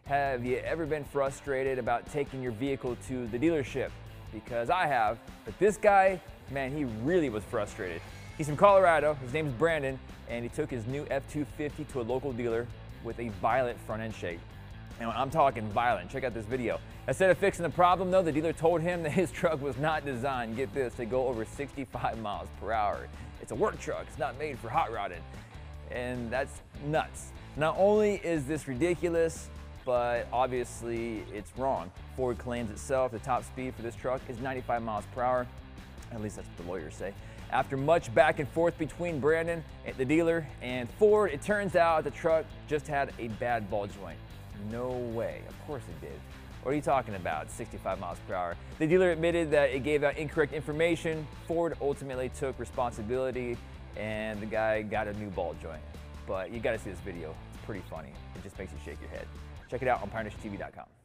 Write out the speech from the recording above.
Have you ever been frustrated about taking your vehicle to the dealership? Because I have, but this guy, man, he really was frustrated. He's from Colorado, his name's Brandon, and he took his new F-250 to a local dealer with a violent front end shake. And I'm talking violent, check out this video. Instead of fixing the problem though, the dealer told him that his truck was not designed, get this, to go over 65 miles per hour. It's a work truck, it's not made for hot rodding. And that's nuts. Not only is this ridiculous, but obviously it's wrong. Ford claims itself the top speed for this truck is 95 miles per hour. At least that's what the lawyers say. After much back and forth between Brandon, the dealer, and Ford, it turns out the truck just had a bad ball joint. No way, of course it did. What are you talking about, 65 miles per hour? The dealer admitted that it gave out incorrect information. Ford ultimately took responsibility and the guy got a new ball joint. But you gotta see this video, it's pretty funny. It just makes you shake your head. Check it out on PioneerTV.com.